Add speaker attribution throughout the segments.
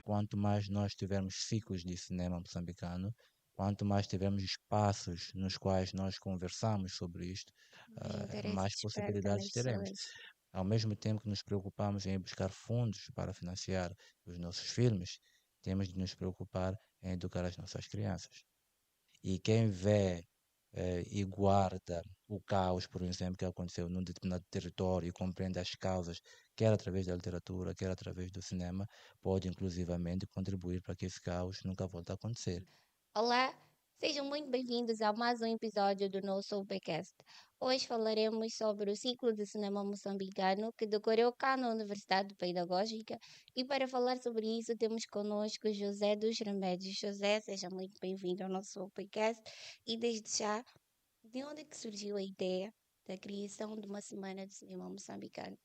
Speaker 1: quanto mais nós tivermos ciclos de cinema moçambicano, quanto mais tivermos espaços nos quais nós conversamos sobre isto,
Speaker 2: Os interesses
Speaker 1: mais
Speaker 2: despertam
Speaker 1: possibilidades
Speaker 2: nas
Speaker 1: teremos.
Speaker 2: pessoas.
Speaker 1: Ao mesmo tempo que nos preocupamos em buscar fundos para financiar os nossos filmes, temos de nos preocupar em educar as nossas crianças. E quem vê e guarda o caos, por exemplo, que aconteceu num determinado território e compreende as causas, quer através da literatura, quer através do cinema, pode inclusivamente contribuir para que esse caos nunca volte a acontecer.
Speaker 2: Olá, sejam muito bem-vindos a mais um episódio do nosso podcast. Hoje falaremos sobre o ciclo de cinema moçambicano que decorreu cá na Universidade Pedagógica e para falar sobre isso temos conosco José dos Remédios. José, seja muito bem-vindo ao nosso podcast e desde já, de onde é que surgiu a ideia da criação de uma semana de cinema moçambicano?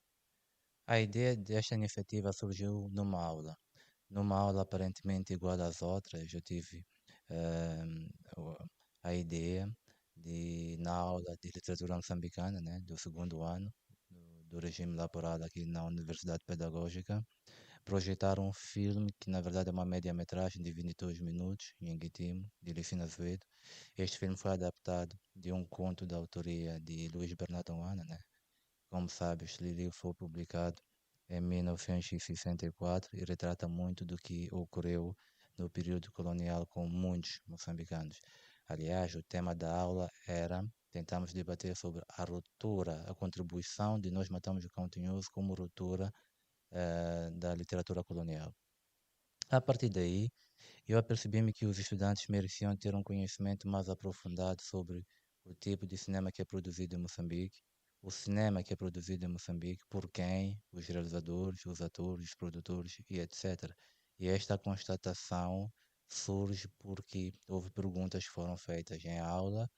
Speaker 1: A ideia desta iniciativa surgiu numa aula aparentemente igual às outras. Eu tive ehm, o- a ideia de, na aula de literatura moçambicana, né, do segundo ano do regime laboral aqui na Universidade Pedagógica, projetar um filme que na verdade é uma média-metragem de 22 minutos em Guitimo, de Licina Azevedo. Este filme foi adaptado de um conto da autoria de Luís Bernardo Ana, né? Como sabes, este livro foi publicado em 1964 e quatro e retrata muito do que ocorreu no período colonial com muitos moçambicanos. Aliás, o tema da aula era tentamos debater sobre a ruptura, a contribuição de Nós Matamos o Cão Tinhoso como ruptura da literatura colonial. A partir daí, eu apercebi-me que os estudantes mereciam ter um conhecimento mais aprofundado sobre o tipo de cinema que é produzido em Moçambique, o cinema que é produzido em Moçambique, por quem, os realizadores, os atores, os produtores e etc. E esta constatação surge porque houve perguntas que foram feitas em aula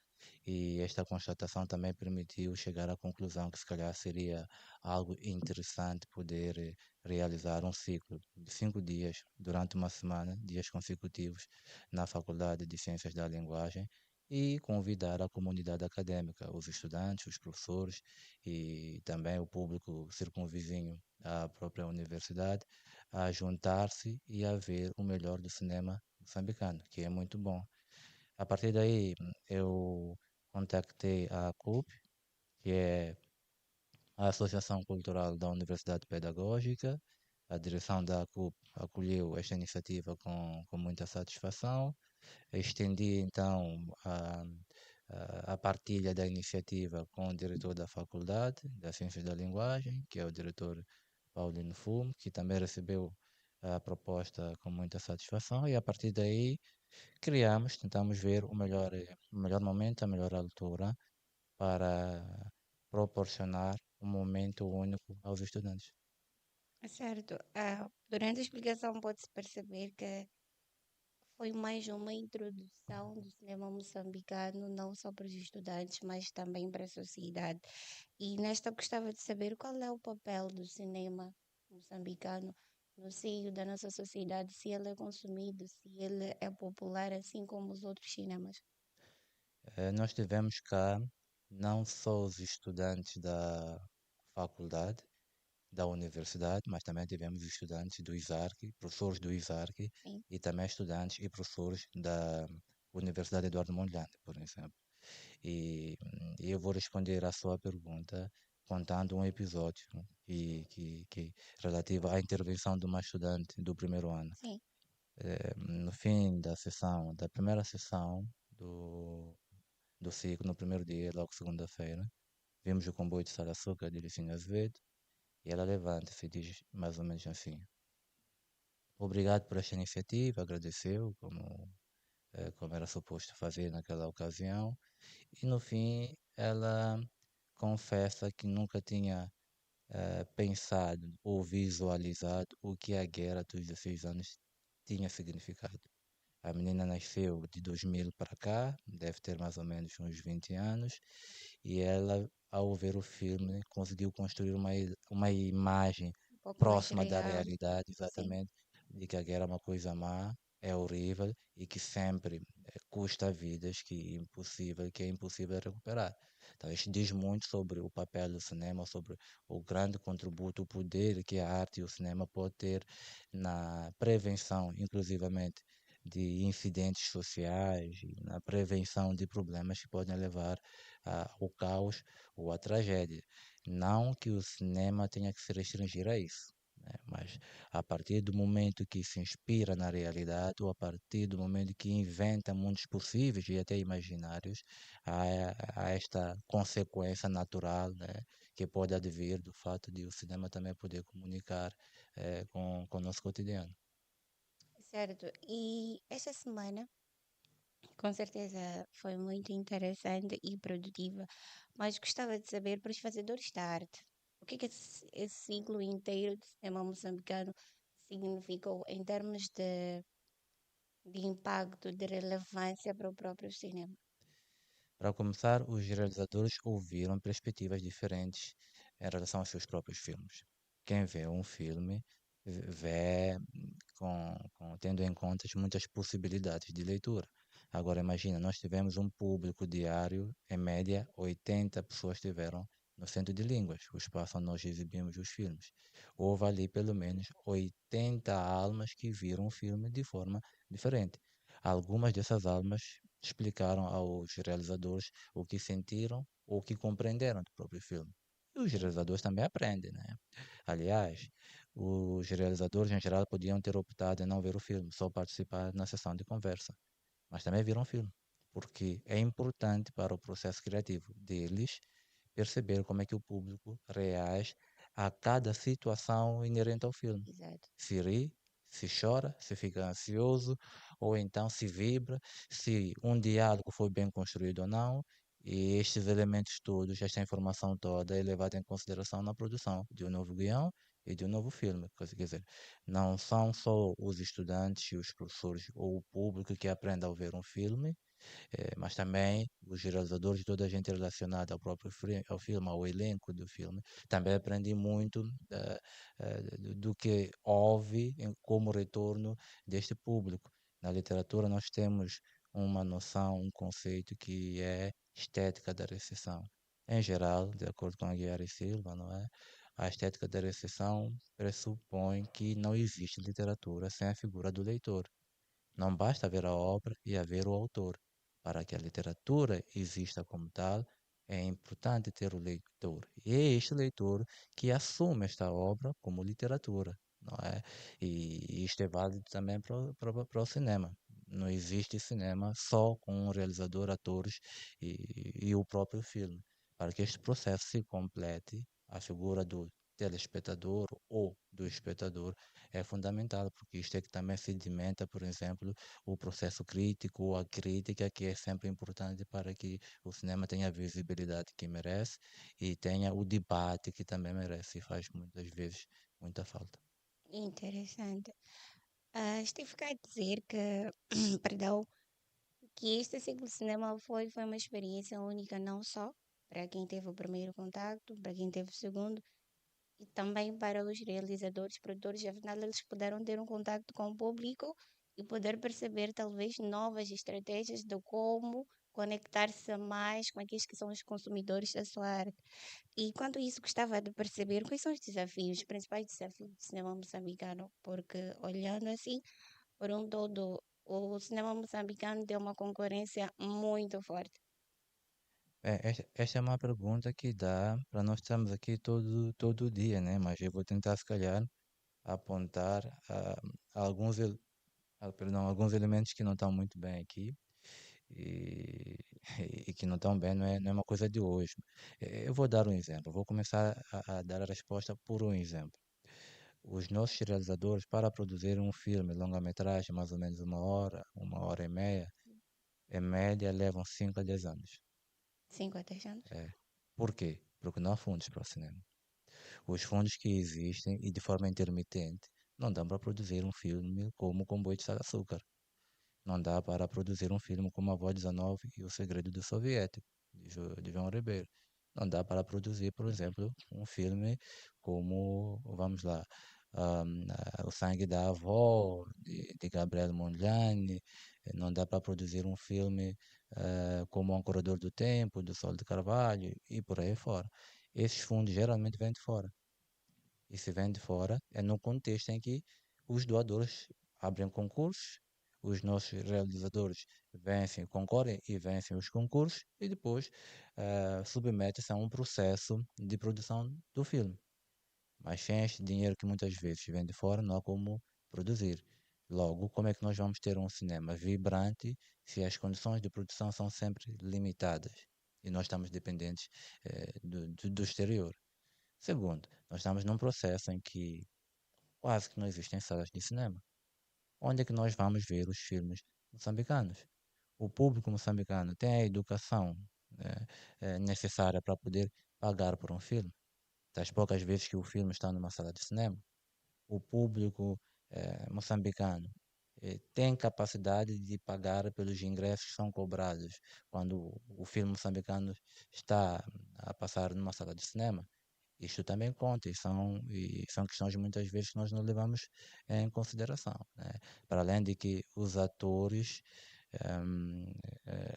Speaker 1: e esta constatação também permitiu chegar à conclusão que se calhar seria algo interessante poder realizar um ciclo de 5 dias durante uma semana, dias consecutivos, na Faculdade de Ciências da Linguagem e convidar a comunidade acadêmica, os estudantes, os professores e também o público circunvizinho à própria universidade a juntar-se e a ver o melhor do cinema moçambicano, que é muito bom. A partir daí, eu contactei a CUP, que é a Associação Cultural da Universidade Pedagógica. A direção da CUP acolheu esta iniciativa com muita satisfação. Estendi então a partilha da iniciativa com o diretor da Faculdade das Ciências da Linguagem, que é o diretor Paulino Fumo, que também recebeu a proposta com muita satisfação, e a partir daí tentamos ver o melhor momento, a melhor altura para proporcionar um momento único aos estudantes.
Speaker 2: Certo. Durante a explicação pode-se perceber que foi mais uma introdução do cinema moçambicano, não só para os estudantes, mas também para a sociedade. E nesta eu gostava de saber qual é o papel do cinema moçambicano no seio da nossa sociedade, se ele é consumido, se ele é popular, assim como os outros cinemas.
Speaker 1: Nós tivemos cá não só os estudantes da faculdade, da universidade, mas também tivemos estudantes do ISARC, professores do ISARC
Speaker 2: Sim.
Speaker 1: e também estudantes e professores da Universidade Eduardo Mondlane, por exemplo. E eu vou responder à sua pergunta contando um episódio que relativo à intervenção de uma estudante do primeiro ano.
Speaker 2: Sim.
Speaker 1: No fim da sessão, da primeira sessão do ciclo, no primeiro dia, logo segunda-feira, vimos o comboio de Açúcar de Licinha Azevedo e ela levanta-se e diz mais ou menos assim: Obrigado por esta iniciativa, agradeceu, como era suposto fazer naquela ocasião, e no fim ela confessa que nunca tinha pensado ou visualizado o que a guerra dos 16 anos tinha significado. A menina nasceu de 2000 para cá, deve ter mais ou menos uns 20 anos, e ela, ao ver o filme, conseguiu construir uma imagem
Speaker 2: Um pouco mais
Speaker 1: próxima da
Speaker 2: real.
Speaker 1: realidade,
Speaker 2: Sim.
Speaker 1: exatamente, de que a guerra é uma coisa má, é horrível e que sempre custa vidas, que é impossível recuperar. Então, isto diz muito sobre o papel do cinema, sobre o grande contributo, o poder que a arte e o cinema pode ter na prevenção, inclusivamente, de incidentes sociais e na prevenção de problemas que podem levar ao caos ou à tragédia. Não que o cinema tenha que se restringir a isso, né? Mas a partir do momento que se inspira na realidade, ou a partir do momento que inventa mundos possíveis e até imaginários, há esta consequência natural, né, que pode advir do fato de o cinema também poder comunicar com o nosso cotidiano.
Speaker 2: Certo. E esta semana, com certeza, foi muito interessante e produtiva, mas gostava de saber para os fazedores da arte, o que esse ciclo inteiro de cinema moçambicano significou em termos de impacto, de relevância para o próprio cinema.
Speaker 1: Para começar, os realizadores ouviram perspectivas diferentes em relação aos seus próprios filmes. Quem vê um filme vê tendo em conta muitas possibilidades de leitura. Agora imagina, nós tivemos um público diário, em média, 80 pessoas tiveram no Centro de Línguas, o espaço onde nós exibimos os filmes. Houve ali pelo menos 80 almas que viram o filme de forma diferente. Algumas dessas almas explicaram aos realizadores o que sentiram ou o que compreenderam do próprio filme. E os
Speaker 2: Sim,
Speaker 1: realizadores também aprendem, né? Aliás, os realizadores em geral podiam ter optado em não ver o filme, só participar na sessão de conversa, mas também viram o filme, porque é importante para o processo criativo deles perceber como é que o público reage a cada situação inerente ao filme.
Speaker 2: exato.
Speaker 1: Se ri, se chora, se fica ansioso, ou então se vibra, se um diálogo foi bem construído ou não. E estes elementos todos, esta informação toda é levada em consideração na produção de um novo guião e de um novo filme. Quer dizer, não são só os estudantes e os professores ou o público que aprende ao ver um filme, mas também os realizadores e toda a gente relacionada ao próprio ao filme, ao elenco do filme, também aprendi muito do que houve como retorno deste público. Na literatura nós temos uma noção, um conceito que é estética da recepção. Em geral, de acordo com a Guiara e Silva, não é? A estética da recepção pressupõe que não existe literatura sem a figura do leitor. Não basta ver a obra e haver o autor. Para que a literatura exista como tal, é importante ter o leitor. E é este leitor que assume esta obra como literatura, não é? E isto é válido também para o cinema. Não existe cinema só com um realizador, atores e o próprio filme. Para que este processo se complete, a figura do telespectador ou do espectador é fundamental, porque isto é que também sedimenta, por exemplo, o processo crítico, a crítica, que é sempre importante para que o cinema tenha a visibilidade que merece e tenha o debate que também merece e faz muitas vezes muita falta.
Speaker 2: Interessante. Estive cá a dizer que, perdão, que este ciclo de cinema foi uma experiência única, não só para quem teve o primeiro contacto, para quem teve o segundo, e também para os realizadores, produtores, afinal eles puderam ter um contato com o público e poder perceber talvez novas estratégias de como conectar-se mais com aqueles que são os consumidores da sua arte. E quanto a isso, gostava de perceber quais são os desafios, os principais desafios do cinema moçambicano, porque olhando assim, por um todo, o cinema moçambicano tem uma concorrência muito forte.
Speaker 1: Esta é uma pergunta que dá para nós estarmos aqui todo dia, né? Mas eu vou tentar, se calhar, apontar alguns, perdão, alguns elementos que não estão muito bem aqui e, e que não estão bem, não é uma coisa de hoje. Eu vou dar um exemplo, vou começar a dar a resposta por um exemplo. Os nossos realizadores, para produzir um filme, longa-metragem, mais ou menos uma hora e meia, em média levam 5 a 10 anos.
Speaker 2: 50 anos.
Speaker 1: É. Por quê? Porque não há fundos para o cinema. Os fundos que existem e de forma intermitente não dão para produzir um filme como Comboio de Açúcar. Não dá para produzir um filme como A Voz 19 e O Segredo do Soviético, de João Ribeiro. Não dá para produzir, por exemplo, um filme como, vamos lá, O Sangue da Avó, de Gabriel Mondlane. Não dá para produzir um filme como o Ancorador do Tempo, do Sol de Carvalho e por aí fora. Esses fundos geralmente vêm de fora. E se vem de fora, é no contexto em que os doadores abrem concursos, os nossos realizadores vencem, concorrem e vencem os concursos e depois submetem-se a um processo de produção do filme. Mas sem este dinheiro que muitas vezes vem de fora, não há como produzir. Logo, como é que nós vamos ter um cinema vibrante se as condições de produção são sempre limitadas e nós estamos dependentes do exterior? Segundo, nós estamos num processo em que quase que não existem salas de cinema. Onde é que nós vamos ver os filmes moçambicanos? O público moçambicano tem a educação né, necessária para poder pagar por um filme. Das poucas vezes que o filme está numa sala de cinema, o público moçambicano tem capacidade de pagar pelos ingressos que são cobrados quando o filme moçambicano está a passar numa sala de cinema. Isto também conta e são questões muitas vezes que nós não levamos em consideração, né? Para além de que os atores, ehm,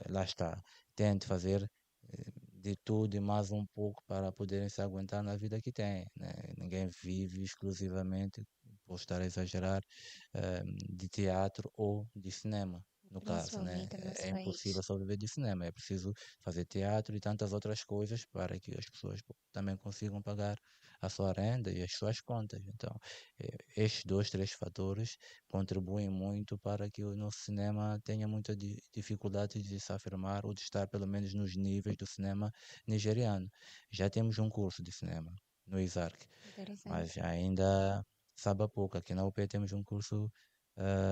Speaker 1: lá está, têm de fazer de tudo e mais um pouco para poderem se aguentar na vida que têm, né? Ninguém vive exclusivamente, posso estar a exagerar, de teatro ou de cinema. No caso, né?
Speaker 2: Principalmente no nosso
Speaker 1: É impossível
Speaker 2: país.
Speaker 1: só viver de cinema, é preciso fazer teatro e tantas outras coisas para que as pessoas também consigam pagar a sua renda e as suas contas. Então, estes dois, três fatores contribuem muito para que o nosso cinema tenha muita dificuldade de se afirmar ou de estar pelo menos nos níveis do cinema nigeriano. Já temos um curso de cinema no ISARC,
Speaker 2: Interessante.
Speaker 1: mas ainda sabe a pouco. Aqui na UP temos um curso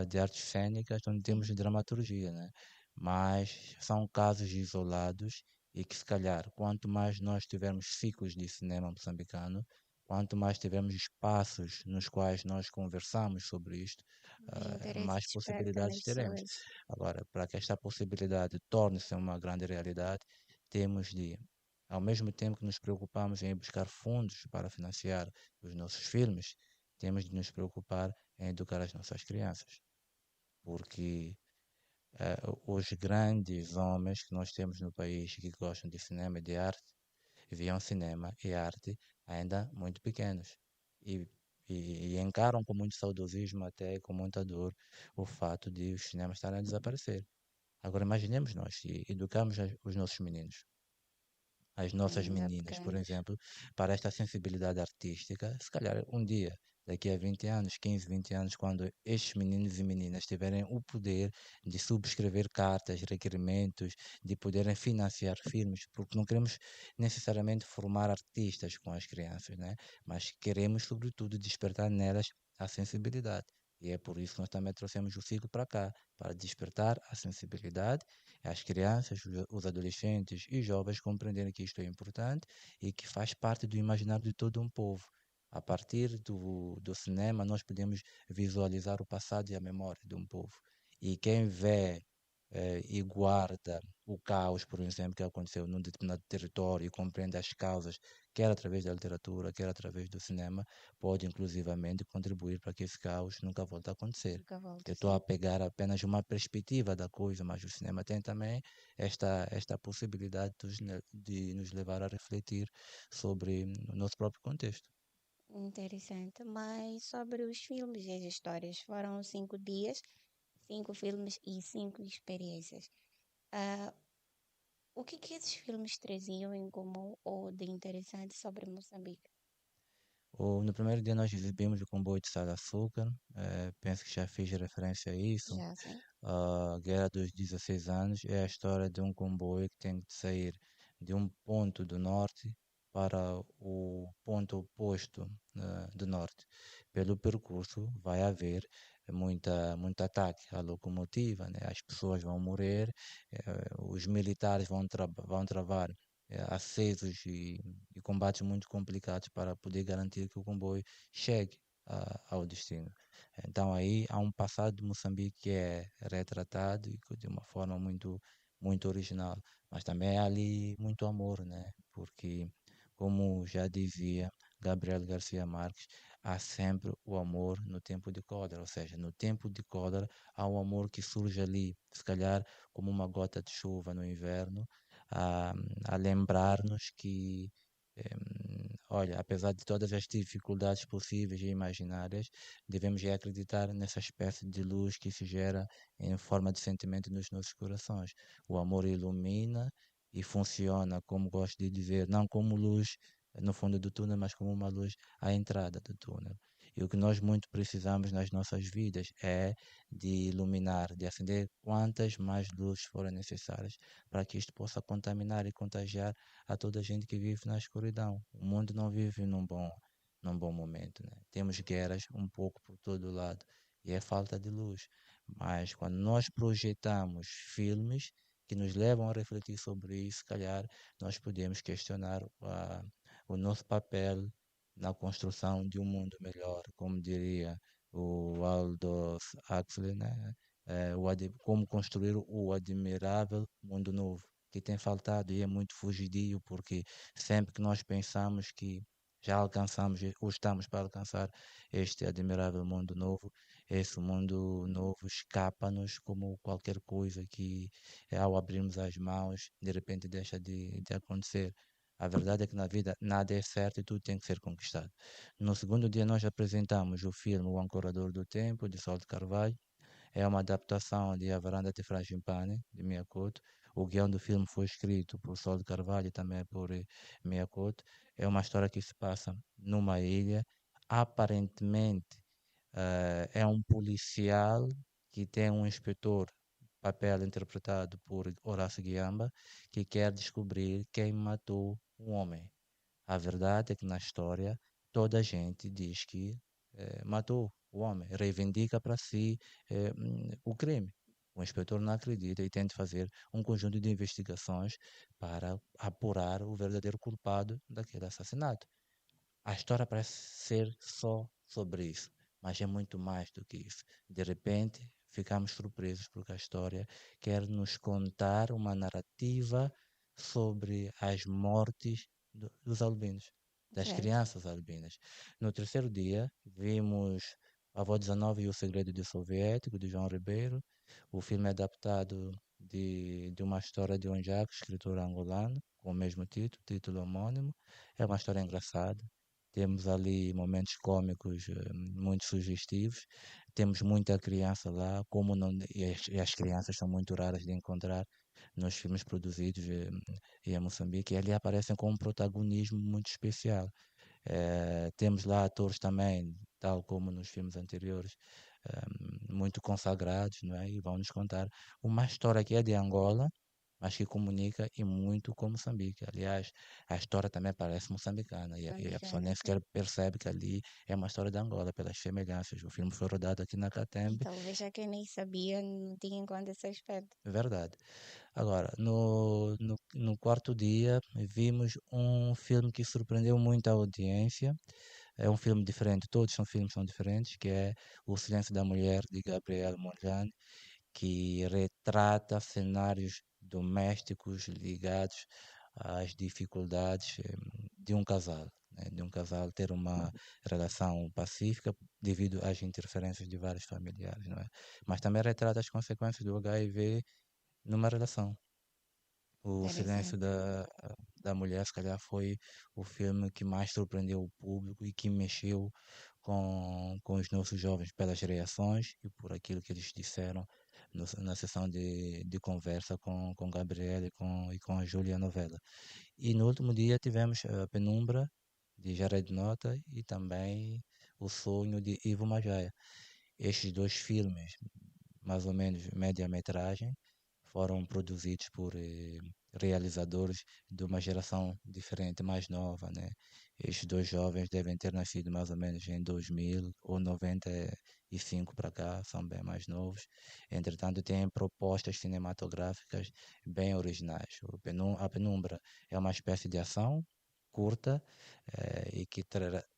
Speaker 1: de artes cênicas, onde temos
Speaker 2: Sim,
Speaker 1: dramaturgia, né? Mas são casos isolados e que se calhar quanto mais nós tivermos ciclos de cinema moçambicano, quanto mais tivermos espaços nos quais nós conversamos sobre isto,
Speaker 2: mais interesse
Speaker 1: mais
Speaker 2: desperta
Speaker 1: possibilidades
Speaker 2: nas
Speaker 1: teremos.
Speaker 2: pessoas.
Speaker 1: Agora, para que esta possibilidade torne-se uma grande realidade, temos de, ao mesmo tempo que nos preocupamos em buscar fundos para financiar os nossos filmes, temos de nos preocupar em educar as nossas crianças, porque os grandes homens que nós temos no país que gostam de cinema e de arte, viam cinema e arte ainda muito pequenos e, e encaram com muito saudosismo, até com muita dor, o fato de os cinemas estarem a desaparecer. Agora imaginemos nós, se educarmos os nossos meninos, as nossas
Speaker 2: Ainda
Speaker 1: meninas, por
Speaker 2: pequenos.
Speaker 1: exemplo, para esta sensibilidade artística, se calhar um dia, daqui a 20 anos, 15, 20 anos, quando estes meninos e meninas tiverem o poder de subscrever cartas, requerimentos, de poderem financiar filmes, porque não queremos necessariamente formar artistas com as crianças, né? Mas queremos, sobretudo, despertar nelas a sensibilidade. E é por isso que nós também trouxemos o ciclo para cá, para despertar a sensibilidade as crianças, os adolescentes e jovens compreenderem que isto é importante e que faz parte do imaginário de todo um povo. A partir do cinema, nós podemos visualizar o passado e a memória de um povo. E quem vê e guarda o caos, por exemplo, que aconteceu num determinado território e compreende as causas, quer através da literatura, quer através do cinema, pode inclusivamente contribuir para que esse caos nunca volte a acontecer.
Speaker 2: Nunca
Speaker 1: Eu
Speaker 2: volto,
Speaker 1: estou a
Speaker 2: sim.
Speaker 1: pegar apenas uma perspectiva da coisa, mas o cinema tem também esta possibilidade de nos levar a refletir sobre o nosso próprio contexto.
Speaker 2: Interessante. Mas sobre os filmes e as histórias, foram 5 dias, 5 filmes e 5 experiências. Ah, o que esses filmes traziam em comum ou de interessante sobre Moçambique?
Speaker 1: No primeiro dia nós exibimos o comboio de Sal de Açúcar, penso que já fiz referência a isso.
Speaker 2: Já, sim.
Speaker 1: A Guerra dos 16 anos é a história de um comboio que tem de sair de um ponto do norte para o ponto oposto, do norte. Pelo percurso vai haver muito ataque à locomotiva, né? As pessoas vão morrer, os militares vão travar acessos e combates muito complicados para poder garantir que o comboio chegue ao destino. Então aí há um passado de Moçambique que é retratado e de uma forma muito original, mas também há ali muito amor, né? Porque, como já dizia Gabriel Garcia Marques, há sempre o amor no tempo de cólera, ou seja, no tempo de cólera há um amor que surge ali, se calhar como uma gota de chuva no inverno, a, a lembrar-nos que, olha, apesar de todas as dificuldades possíveis e imaginárias, devemos é acreditar nessa espécie de luz que se gera em forma de sentimento nos nossos corações. O amor ilumina e funciona, como gosto de dizer, não como luz no fundo do túnel, mas como uma luz à entrada do túnel. E o que nós muito precisamos nas nossas vidas é de iluminar, de acender quantas mais luzes forem necessárias para que isto possa contaminar e contagiar a toda a gente que vive na escuridão. O mundo não vive num bom momento, né? Temos guerras um pouco por todo lado e é falta de luz. Mas quando nós projetamos filmes que nos levam a refletir sobre isso, se calhar nós podemos questionar o nosso papel na construção de um mundo melhor, como diria o Aldous Huxley, né? Como construir o admirável mundo novo, que tem faltado e é muito fugidio, porque sempre que nós pensamos que já alcançamos ou estamos para alcançar este admirável mundo novo, esse mundo novo escapa-nos como qualquer coisa que, ao abrirmos as mãos, de repente deixa de acontecer. A verdade é que na vida nada é certo e tudo tem que ser conquistado. No segundo dia, nós apresentamos o filme O Ancorador do Tempo, de Sol de Carvalho. É uma adaptação de A Varanda de Frangipane, de Miyakoto. O guião do filme foi escrito por Sol de Carvalho e também por Miyakoto. É uma história que se passa numa ilha. Aparentemente, é um policial que tem um inspetor, papel interpretado por Horácio Guiamba, que quer descobrir quem matou um homem. A verdade é que na história toda a gente diz que matou o homem, reivindica para si o crime. O inspetor não acredita e tenta fazer um conjunto de investigações para apurar o verdadeiro culpado daquele assassinato. A história parece ser só sobre isso, mas é muito mais do que isso. De repente, ficamos surpresos porque a história quer nos contar uma narrativa sobre as mortes dos albinos, das
Speaker 2: Certo.
Speaker 1: crianças albinas. No terceiro dia, vimos A Avó 19 e o Segredo do Soviético, de João Ribeiro. O filme é adaptado de uma história de um Jacques, escritor angolano, com o mesmo título homônimo. É uma história engraçada. Temos ali momentos cômicos muito sugestivos. Temos muita criança lá, como não, e as crianças são muito raras de encontrar nos filmes produzidos em Moçambique. E ali aparecem com um protagonismo muito especial. Temos lá atores também, tal como nos filmes anteriores, muito consagrados, não é? E vão nos contar uma história que é de Angola, mas que comunica e muito com Moçambique. Aliás, a história também parece moçambicana e a pessoa
Speaker 2: Moçambicana,
Speaker 1: nem
Speaker 2: sim.
Speaker 1: sequer percebe que ali é uma história de Angola pelas semelhanças. O filme foi rodado aqui na
Speaker 2: E
Speaker 1: Catembe,
Speaker 2: talvez já quem nem sabia não tinha em conta esse aspecto.
Speaker 1: é verdade. Agora, no quarto dia, vimos um filme que surpreendeu muito a audiência. É um filme diferente, todos são filmes são diferentes, que é O Silêncio da Mulher, de Gabriel Monjane, que retrata cenários domésticos ligados às dificuldades de um casal, né? De um casal ter uma relação pacífica devido às interferências de vários familiares, não é? Mas também retrata as consequências do HIV numa relação. O Silêncio
Speaker 2: Interessante.
Speaker 1: da Mulher, se calhar, foi o filme que mais surpreendeu o público e que mexeu com os nossos jovens pelas reações e por aquilo que eles disseram na sessão de conversa com Gabriel e com a Júlia Novella. E no último dia tivemos a Penumbra, de Jared Nota, e também O Sonho, de Ivo Majaya. Estes dois filmes, mais ou menos média-metragem, foram produzidos por realizadores de uma geração diferente, mais nova, né? Estes dois jovens devem ter nascido mais ou menos em 2000 ou 95 para cá, são bem mais novos. Entretanto, têm propostas cinematográficas bem originais. A Penumbra é uma espécie de ação, curta e que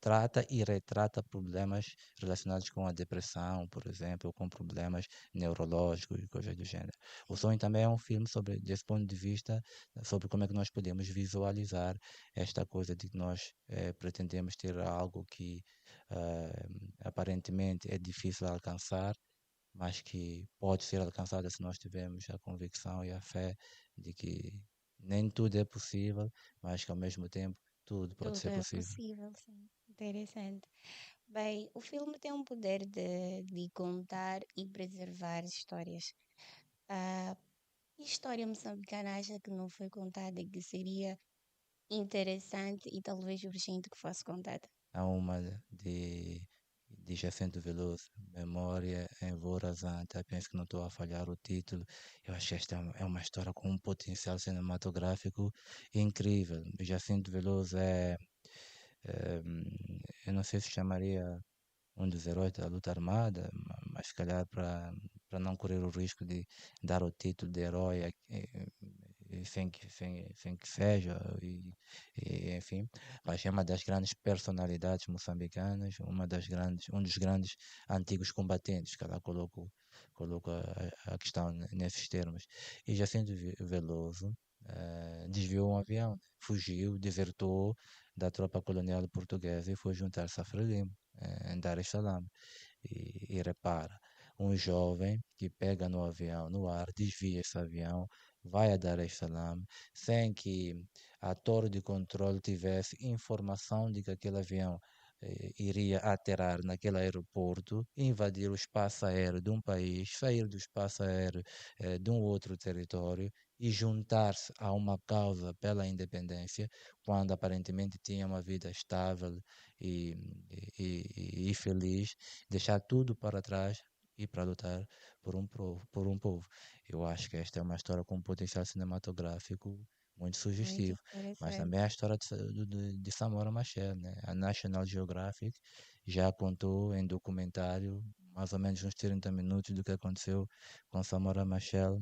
Speaker 1: trata e retrata problemas relacionados com a depressão, por exemplo, ou com problemas neurológicos e coisas do gênero. O
Speaker 2: Sim,
Speaker 1: Sonho também é um filme sobre, desse ponto de vista, sobre como é que nós podemos visualizar esta coisa de que nós pretendemos ter algo que aparentemente é difícil de alcançar, mas que pode ser alcançada se nós tivermos a convicção e a fé de que nem tudo é possível, mas que ao mesmo tempo tudo pode
Speaker 2: tudo
Speaker 1: ser
Speaker 2: é
Speaker 1: possível.
Speaker 2: possível, sim. Interessante. Bem, o filme tem um poder de contar e preservar histórias. Ah, que história moçambicana acha que não foi contada e que seria interessante e talvez urgente que fosse contada?
Speaker 1: Há uma de Jacinto Veloso, Memória em Voraz Anta, penso que não estou a falhar o título. Eu acho que esta é uma história com um potencial cinematográfico incrível. Jacinto Veloso é, eu não sei se chamaria um dos heróis da luta armada, mas se calhar para não correr o risco de dar o título de herói sem que seja, enfim, mas é uma das grandes personalidades moçambicanas, um dos grandes antigos combatentes, que ela coloca a questão nesses termos. E Jacinto Veloso desviou um avião, fugiu, desertou da tropa colonial portuguesa e foi juntar-se a Frelimo em Dar es Salaam. E repara, um jovem que pega no avião, no ar, desvia esse avião, vai a Dar es Salaam, sem que a torre de controle tivesse informação de que aquele avião iria aterrar naquele aeroporto, invadir o espaço aéreo de um país, sair do espaço aéreo de um outro território e juntar-se a uma causa pela independência, quando aparentemente tinha uma vida estável e, e feliz, deixar tudo para trás e para lutar por um povo. Eu acho que esta é uma história com um potencial cinematográfico muito
Speaker 2: Muito
Speaker 1: sugestivo, mas também
Speaker 2: interessante.
Speaker 1: é a história de Samora Machel, né? A National Geographic já contou em documentário mais ou menos uns 30 minutos do que aconteceu com Samora Machel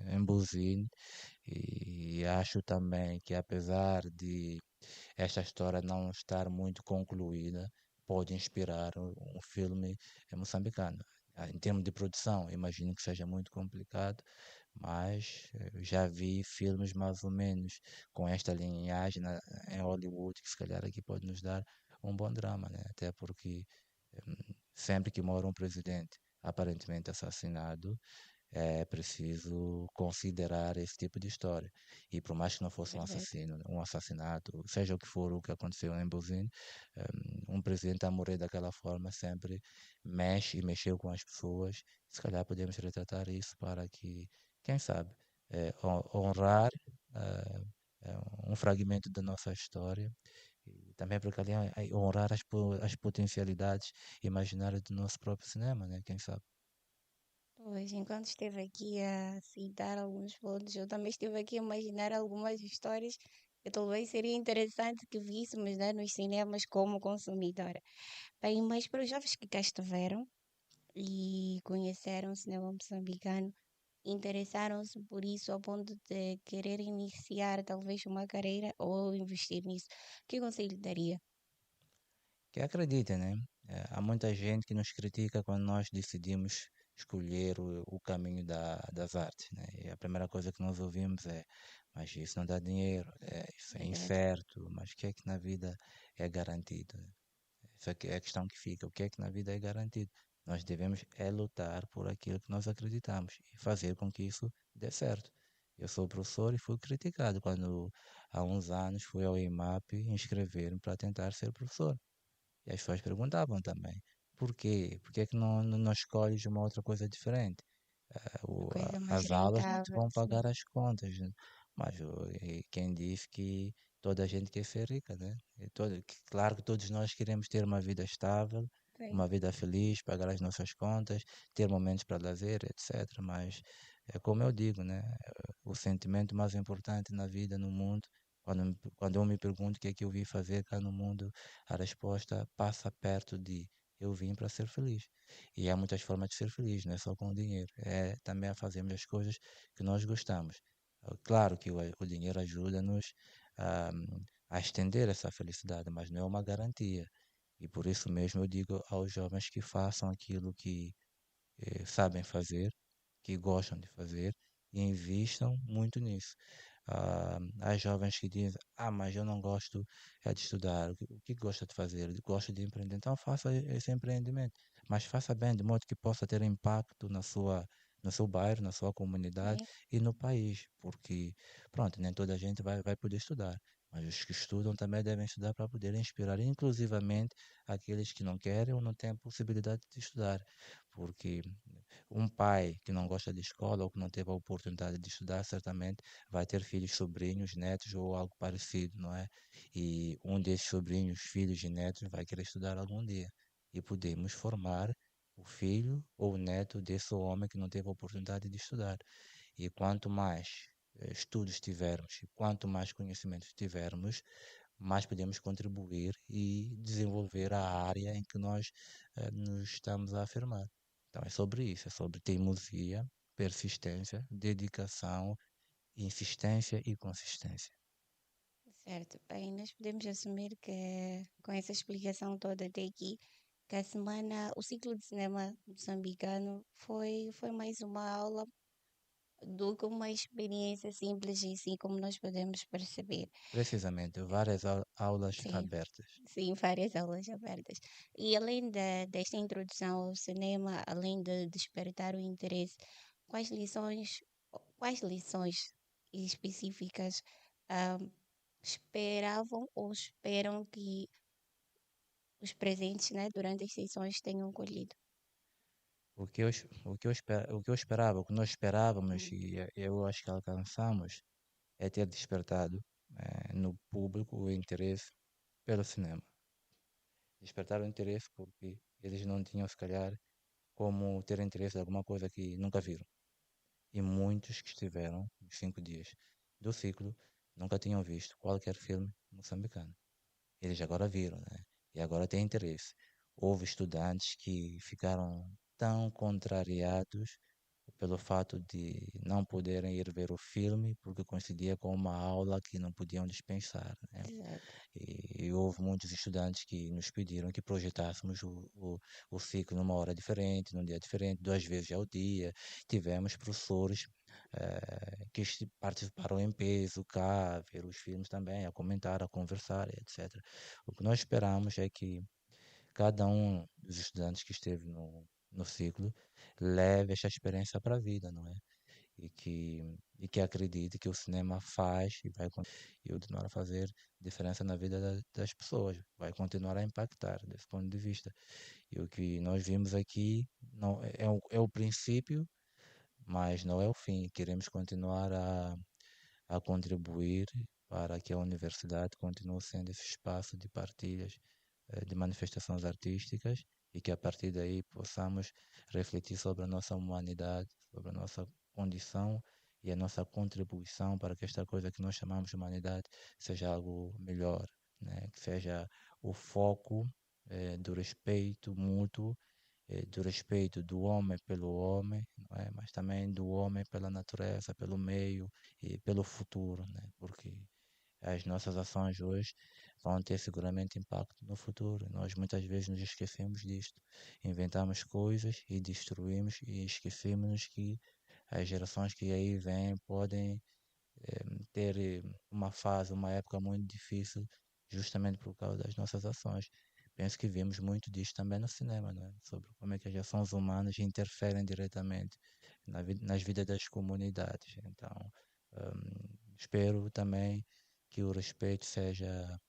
Speaker 1: em Buzine, e acho também que apesar de esta história não estar muito concluída, pode inspirar um filme moçambicano. Em termos de produção, imagino que seja muito complicado, mas já vi filmes mais ou menos com esta linhagem em Hollywood, que se calhar aqui pode nos dar um bom drama, né? Até porque sempre que mora um presidente aparentemente assassinado, é preciso considerar esse tipo de história. E por mais que não fosse
Speaker 2: Verdade.
Speaker 1: um assassinato, seja o que for o que aconteceu em Buzine, um presidente a morrer daquela forma sempre mexe e mexeu com as pessoas. Se calhar podemos retratar isso para que, quem sabe, honrar eh, um fragmento da nossa história e também porque ali honrar as potencialidades imaginárias do nosso próprio cinema, né? Quem sabe?
Speaker 2: Pois, enquanto esteve aqui a citar alguns pontos, eu também estive aqui a imaginar algumas histórias que talvez seria interessante que víssemos, né, nos cinemas como consumidora. Bem, mas para os jovens que cá estiveram e conheceram o cinema moçambicano, interessaram-se por isso ao ponto de querer iniciar talvez uma carreira ou investir nisso, que conselho daria?
Speaker 1: Que acreditem, né? Há muita gente que nos critica quando nós decidimos escolher o caminho das artes, né? E a primeira coisa que nós ouvimos é, mas isso não dá dinheiro, isso é
Speaker 2: Verdade.
Speaker 1: incerto, mas o que é que na vida é garantido? Isso aqui é a questão que fica, o que é que na vida é garantido? Nós devemos é lutar por aquilo que nós acreditamos e fazer com que isso dê certo. Eu sou professor e fui criticado quando há uns anos fui ao IMAP inscrever-me para tentar ser professor. E as pessoas perguntavam também, por quê? Por que é que não escolhes uma outra coisa diferente?
Speaker 2: Uma coisa mais
Speaker 1: As aulas não te
Speaker 2: rentável,
Speaker 1: vão
Speaker 2: sim.
Speaker 1: pagar as contas, né? Mas e quem disse que toda a gente quer ser rica, né? Claro que todos nós queremos ter uma vida estável,
Speaker 2: Sim.
Speaker 1: uma vida feliz, pagar as nossas contas, ter momentos para lazer, etc. Mas é como eu digo, né? O sentimento mais importante na vida, no mundo, quando eu me pergunto o que é que eu vim fazer cá no mundo, a resposta passa perto de eu vim para ser feliz. E há muitas formas de ser feliz, não é só com o dinheiro. É também a fazermos as coisas que nós gostamos. Claro que o dinheiro ajuda-nos a a estender essa felicidade, mas não é uma garantia. E por isso mesmo eu digo aos jovens que façam aquilo que sabem fazer, que gostam de fazer e invistam muito nisso. Há jovens que dizem, mas eu não gosto de estudar, o que gosta de fazer? Gosto de empreender, então faça esse empreendimento, mas faça bem, de modo que possa ter impacto no seu bairro, na sua comunidade
Speaker 2: Sim,
Speaker 1: e no país, porque, pronto, nem toda a gente vai poder estudar, mas os que estudam também devem estudar para poder inspirar, inclusivamente aqueles que não querem ou não têm a possibilidade de estudar, porque um pai que não gosta de escola ou que não teve a oportunidade de estudar, certamente vai ter filhos, sobrinhos, netos ou algo parecido, não é? E um desses sobrinhos, filhos e netos vai querer estudar algum dia. E podemos formar o filho ou o neto desse homem que não teve a oportunidade de estudar. E quanto mais estudos tivermos, e quanto mais conhecimentos tivermos, mais podemos contribuir e desenvolver a área em que nós nos estamos a afirmar. Então é sobre isso, é sobre teimosia, persistência, dedicação, insistência e consistência.
Speaker 2: certo. Bem, nós podemos assumir que, com essa explicação toda até aqui, que a semana, o ciclo de cinema moçambicano foi mais uma aula do que uma experiência simples em si, como nós podemos perceber.
Speaker 1: Precisamente, várias aulas
Speaker 2: Sim,
Speaker 1: abertas.
Speaker 2: sim, várias aulas abertas. E além desta introdução ao cinema, além de despertar o interesse, quais lições específicas ah, esperavam ou esperam que os presentes, né, durante as sessões tenham colhido?
Speaker 1: O que eu esperava, o que nós esperávamos
Speaker 2: Hum,
Speaker 1: e eu acho que alcançamos é ter despertado no público o interesse pelo cinema. Despertar o interesse porque eles não tinham, se calhar, como ter interesse em alguma coisa que nunca viram. E muitos que estiveram nos 5 dias do ciclo nunca tinham visto qualquer filme moçambicano. Eles agora viram, né? E agora têm interesse. Houve estudantes que ficaram tão contrariados pelo fato de não poderem ir ver o filme porque coincidia com uma aula que não podiam dispensar, né?
Speaker 2: exato.
Speaker 1: E houve muitos estudantes que nos pediram que projetássemos o ciclo numa hora diferente, num dia diferente, 2 vezes ao dia. Tivemos professores que participaram em peso cá, a ver os filmes também, a comentar, a conversar, etc. O que nós esperamos é que cada um dos estudantes que esteve no ciclo leve esta experiência para a vida, não é? E que acredite que o cinema faz e vai continuar a fazer diferença na vida das pessoas, vai continuar a impactar desse ponto de vista. E o que nós vimos aqui não é o princípio, mas não é o fim. Queremos continuar a contribuir para que a universidade continue sendo esse espaço de partilhas, de manifestações artísticas e que a partir daí possamos refletir sobre a nossa humanidade, sobre a nossa condição e a nossa contribuição para que esta coisa que nós chamamos de humanidade seja algo melhor, né? Que seja o foco do respeito mútuo, do respeito do homem pelo homem, não é? Mas também do homem pela natureza, pelo meio e pelo futuro, né? Porque as nossas ações hoje vão ter seguramente impacto no futuro. Nós muitas vezes nos esquecemos disto. Inventamos coisas e destruímos e esquecemos que as gerações que aí vêm podem ter uma fase, uma época muito difícil, justamente por causa das nossas ações. Penso que vimos muito disto também no cinema, né? Sobre como é que as ações humanas interferem diretamente nas vidas das comunidades. Então, espero também que o respeito seja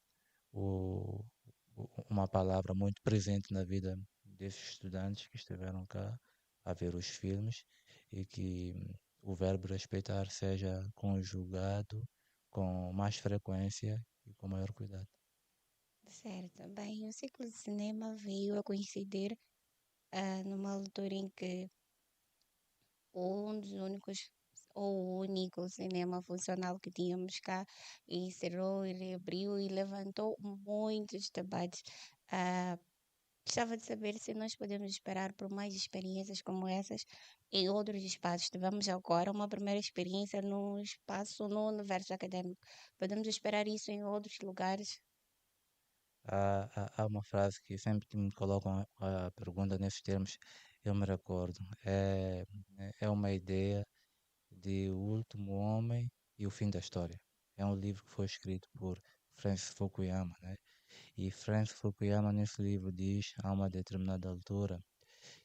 Speaker 1: o, uma palavra muito presente na vida desses estudantes que estiveram cá a ver os filmes e que o verbo respeitar seja conjugado com mais frequência e com maior cuidado.
Speaker 2: Certo. Bem, o ciclo de cinema veio a coincidir numa altura em que um dos únicos ou o único cinema funcional que tínhamos cá encerrou e reabriu e levantou muitos debates. ah, Gostava de saber se nós podemos esperar por mais experiências como essas em outros espaços. Tivemos agora uma primeira experiência no espaço, no universo acadêmico. Podemos esperar isso em outros lugares?
Speaker 1: Há uma frase que sempre que me colocam a pergunta nesses termos, eu me recordo. É uma ideia de O Último Homem e o Fim da História. É um livro que foi escrito por Francis Fukuyama, né? E Francis Fukuyama nesse livro diz, a uma determinada altura,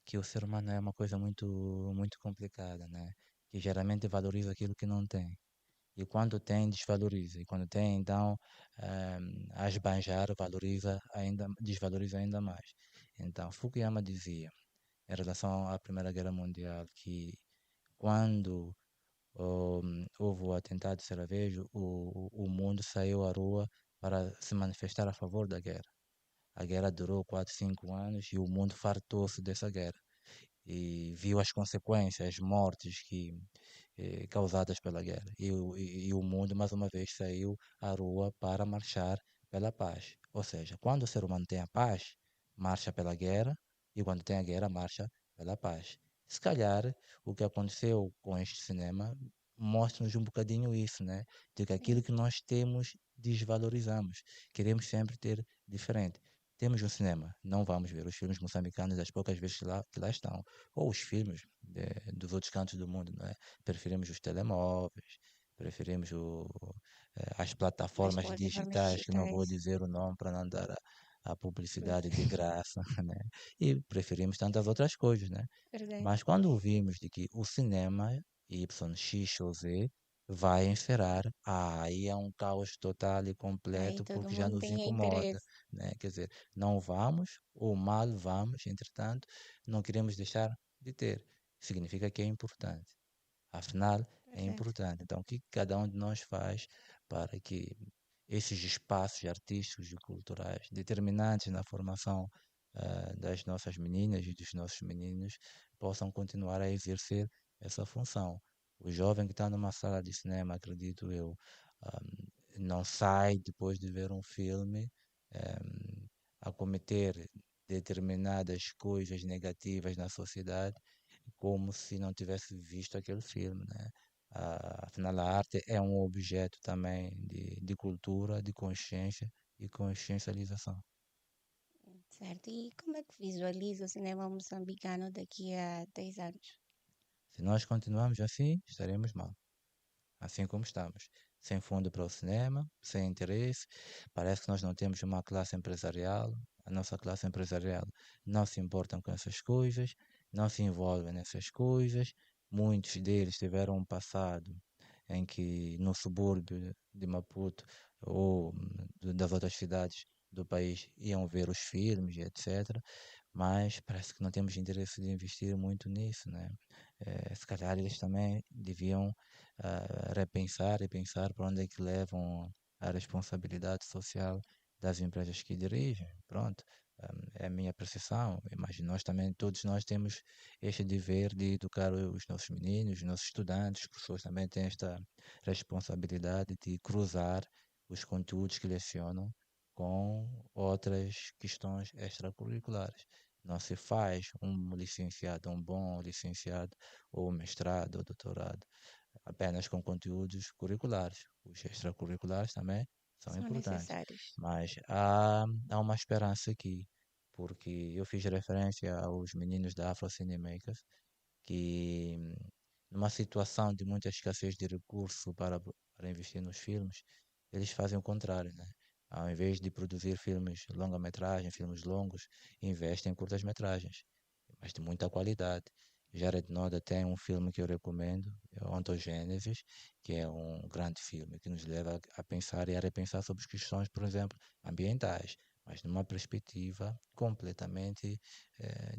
Speaker 1: que o ser humano é uma coisa muito complicada, né? Que geralmente valoriza aquilo que não tem. E quando tem, desvaloriza. E quando tem, então, a esbanjar, desvaloriza ainda mais. Então, Fukuyama dizia, em relação à Primeira Guerra Mundial, que quando houve o atentado de Sarajevo, o mundo saiu à rua para se manifestar a favor da guerra. A guerra durou 4, 5 anos e o mundo fartou-se dessa guerra e viu as consequências, as mortes causadas pela guerra. E o mundo, mais uma vez, saiu à rua para marchar pela paz. Ou seja, quando o ser humano tem a paz, marcha pela guerra, e quando tem a guerra, marcha pela paz. Se calhar, o que aconteceu com este cinema mostra-nos um bocadinho isso, né? De que aquilo
Speaker 2: Sim,
Speaker 1: que nós temos, desvalorizamos. Queremos sempre ter diferente. Temos um cinema, não vamos ver os filmes moçambicanos as poucas vezes que lá estão, ou os filmes dos outros cantos do mundo, não é? Preferimos os telemóveis, preferimos as
Speaker 2: as
Speaker 1: plataformas
Speaker 2: plataformas
Speaker 1: digitais, que não vou
Speaker 2: digitais,
Speaker 1: dizer o nome para não dar a publicidade de graça, né? E preferimos tantas outras coisas, né?
Speaker 2: verdade.
Speaker 1: Mas quando ouvimos de que o cinema Y, X ou Z vai encerar, aí é um caos total e
Speaker 2: Aí
Speaker 1: completo
Speaker 2: todo
Speaker 1: porque já
Speaker 2: mundo
Speaker 1: nos
Speaker 2: tem
Speaker 1: incomoda,
Speaker 2: interesse,
Speaker 1: né? Quer dizer, não vamos ou mal vamos, entretanto, não queremos deixar de ter. Significa que é importante. Afinal, é
Speaker 2: verdade.
Speaker 1: importante. Então, o que cada um de nós faz para que esses espaços artísticos e culturais, determinantes na formação das nossas meninas e dos nossos meninos, possam continuar a exercer essa função? O jovem que está numa sala de cinema, acredito eu, ah, não sai depois de ver um filme a cometer determinadas coisas negativas na sociedade como se não tivesse visto aquele filme, né? Afinal, a arte é um objeto também de cultura, de consciência e consciencialização.
Speaker 2: Certo. E como é que visualiza o cinema moçambicano daqui a 10 anos?
Speaker 1: Se nós continuarmos assim, estaremos mal, assim como estamos. Sem fundo para o cinema, sem interesse, parece que nós não temos uma classe empresarial. A nossa classe empresarial não se importam com essas coisas, não se envolvem nessas coisas. Muitos deles tiveram um passado em que no subúrbio de Maputo ou das outras cidades do país iam ver os filmes e etc. Mas parece que não temos interesse de investir muito nisso, né? Se calhar eles também deviam repensar e pensar para onde é que levam a responsabilidade social das empresas que dirigem. Pronto, é a minha percepção, mas nós também, todos nós temos este dever de educar os nossos meninos, os nossos estudantes, os professores também têm esta responsabilidade de cruzar os conteúdos que lecionam com outras questões extracurriculares. Não se faz um licenciado, um bom licenciado, ou mestrado, ou doutorado, apenas com conteúdos curriculares. Os extracurriculares também são
Speaker 2: São
Speaker 1: importantes.
Speaker 2: necessários.
Speaker 1: Mas há uma esperança aqui, porque eu fiz referência aos meninos da Afro Cinemakers, que numa situação de muita escassez de recurso para investir nos filmes, eles fazem o contrário, né? Ao invés de produzir filmes longa-metragem, filmes longos, investem em curtas-metragens, mas de muita qualidade. Jared Noda tem um filme que eu recomendo, é o Ontogênesis, que é um grande filme que nos leva a pensar e a repensar sobre as questões, por exemplo, ambientais, mas numa perspectiva completamente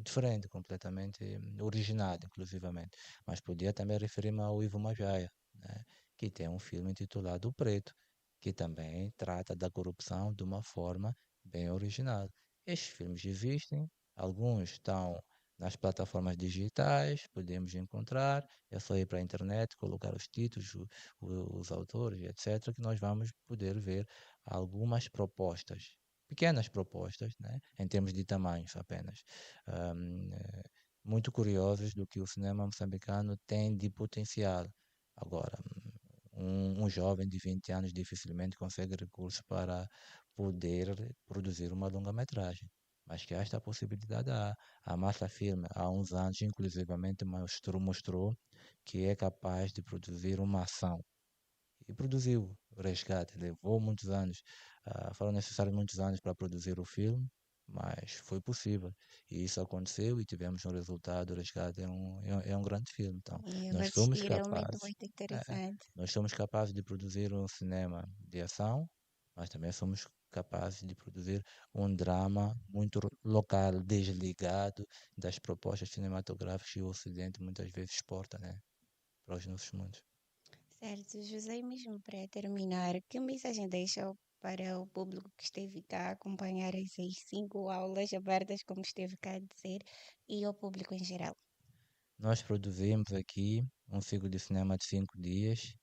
Speaker 1: diferente, completamente originada, inclusivamente. Mas podia também referir-me ao Ivo Majaya, né, que tem um filme intitulado O Preto, que também trata da corrupção de uma forma bem original. Estes filmes existem, alguns estão nas plataformas digitais, podemos encontrar, é só ir para a internet, colocar os títulos, os autores, etc., que nós vamos poder ver algumas propostas pequenas propostas, né? Em termos de tamanhos apenas. Ahm, eh, Muito curiosos do que o cinema moçambicano tem de potencial. Agora, um jovem de 20 anos dificilmente consegue recursos para poder produzir uma longa-metragem. Mas que esta possibilidade há. A Massa Filme, há uns anos, inclusivamente, mostrou que é capaz de produzir uma ação e produziu o Resgate. Levou muitos anos, foram necessários muitos anos para produzir o filme, mas foi possível. E isso aconteceu e tivemos um resultado. O Resgate é um grande filme. Então,
Speaker 2: E eu
Speaker 1: nós somos
Speaker 2: assisti realmente
Speaker 1: capazes,
Speaker 2: muito
Speaker 1: é,
Speaker 2: interessante.
Speaker 1: nós somos capazes de produzir um cinema de ação, mas também somos capazes de produzir um drama muito local, desligado das propostas cinematográficas que o Ocidente muitas vezes exporta, né, para os nossos mundos.
Speaker 2: Certo, José, mesmo para terminar, que mensagem deixa para o público que esteve cá a acompanhar essas 5 aulas abertas, como esteve cá a dizer, e ao público em geral?
Speaker 1: Nós produzimos aqui um ciclo de cinema de 5 dias.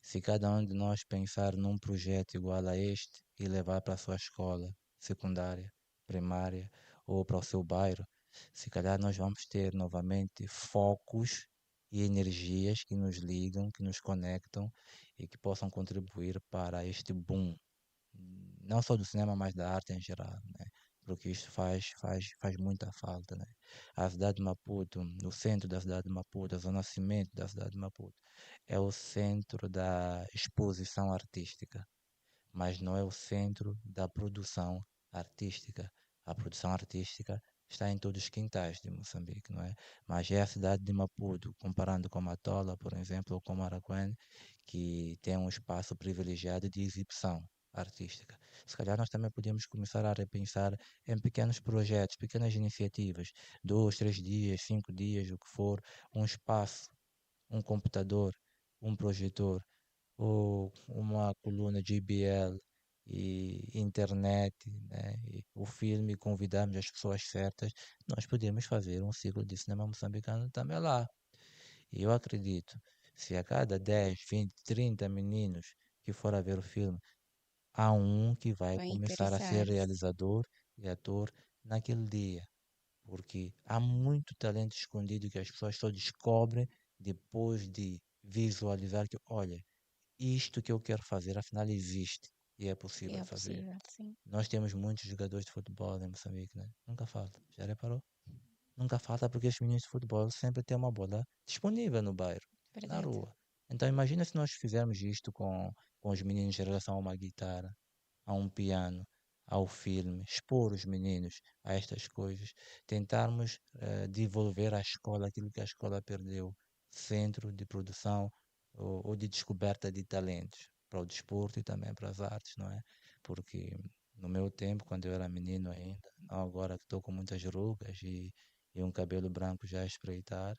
Speaker 1: Se cada um de nós pensar num projeto igual a este e levar para a sua escola secundária, primária ou para o seu bairro, se calhar nós vamos ter novamente focos e energias que nos ligam, que nos conectam e que possam contribuir para este boom, não só do cinema, mas da arte em geral, né? Porque isto faz muita falta, né? A cidade de Maputo, o centro da cidade de Maputo, a zona cimento da cidade de Maputo, é o centro da exposição artística, mas não é o centro da produção artística. A produção artística está em todos os quintais de Moçambique, não é? Mas é a cidade de Maputo, comparando com Matola, por exemplo, ou com Maracanã, que tem um espaço privilegiado de exibição artística. Se calhar nós também podíamos começar a repensar em pequenos projetos, pequenas iniciativas, 2, 3 dias, 5 dias, o que for, um espaço, um computador, um projetor ou uma coluna JBL e internet, né? E o filme, convidamos as pessoas certas, nós podemos fazer um ciclo de cinema moçambicano também lá. E eu acredito, se a cada 10, 20, 30 meninos que for a ver o filme, há um que vai
Speaker 2: Vai
Speaker 1: começar a ser
Speaker 2: interessar-se.
Speaker 1: realizador e ator naquele dia. Porque há muito talento escondido que as pessoas só descobrem depois de visualizar que, olha, isto que eu quero fazer, afinal existe e é possível
Speaker 2: É
Speaker 1: fazer.
Speaker 2: possível, sim.
Speaker 1: Nós temos muitos jogadores de futebol em Moçambique, né? Nunca falta. Já reparou? Nunca falta porque os meninos de futebol sempre têm uma bola disponível no bairro, na
Speaker 2: Verdade.
Speaker 1: rua. Então imagina se nós fizermos isto com os meninos em relação a uma guitarra, a um piano, ao filme, expor os meninos a estas coisas, tentarmos devolver à escola aquilo que a escola perdeu, centro de produção ou de descoberta de talentos para o desporto e também para as artes, não é? Porque no meu tempo, quando eu era menino ainda, não agora que estou com muitas rugas e um cabelo branco já a espreitar,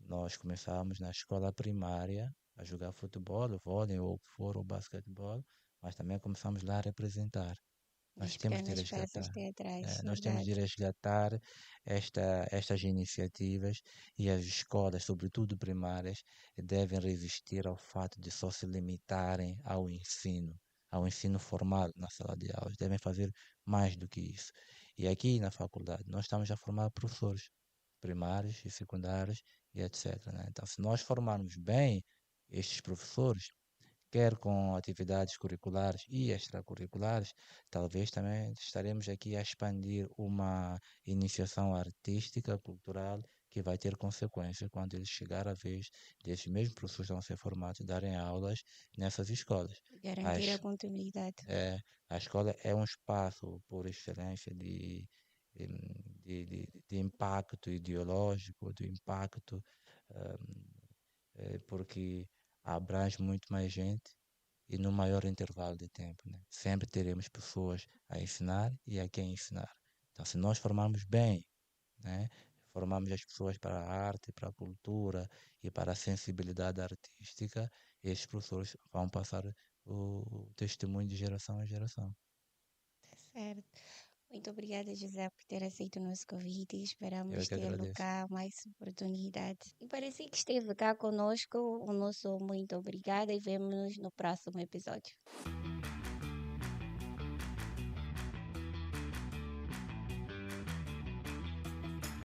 Speaker 1: nós começávamos na escola primária a jogar futebol, vôlei ou o que for, ou basquetebol, mas também começamos lá a representar.
Speaker 2: Nas
Speaker 1: Nós temos de
Speaker 2: pequenas peças
Speaker 1: resgatar.
Speaker 2: teatrais,
Speaker 1: Nós temos
Speaker 2: verdade.
Speaker 1: de resgatar estas iniciativas e as escolas, sobretudo primárias, devem resistir ao fato de só se limitarem ao ensino formal na sala de aulas. Devem fazer mais do que isso. E aqui na faculdade, nós estamos a formar professores primários e secundários e etc, né? Então, se nós formarmos bem estes professores, quer com atividades curriculares e extracurriculares, talvez também estaremos aqui a expandir uma iniciação artística, cultural, que vai ter consequências quando ele chegar a vez desses mesmos professores que estão a ser formados darem aulas nessas escolas.
Speaker 2: Garantir a
Speaker 1: As,
Speaker 2: continuidade.
Speaker 1: é, a escola é um espaço por excelência de impacto ideológico, de impacto, porque abrange muito mais gente e no maior intervalo de tempo, né? Sempre teremos pessoas a ensinar e a quem ensinar. Então, se nós formarmos bem, né? Formamos as pessoas para a arte, para a cultura e para a sensibilidade artística, esses professores vão passar o testemunho de geração a geração.
Speaker 2: Tá certo. Muito obrigada, José, por ter aceito o nosso convite e
Speaker 1: Eu é
Speaker 2: esperamos
Speaker 1: que
Speaker 2: tê-lo
Speaker 1: agradeço.
Speaker 2: cá mais oportunidades. E para si que esteve cá conosco, o nosso muito obrigada e vemo-nos no próximo episódio.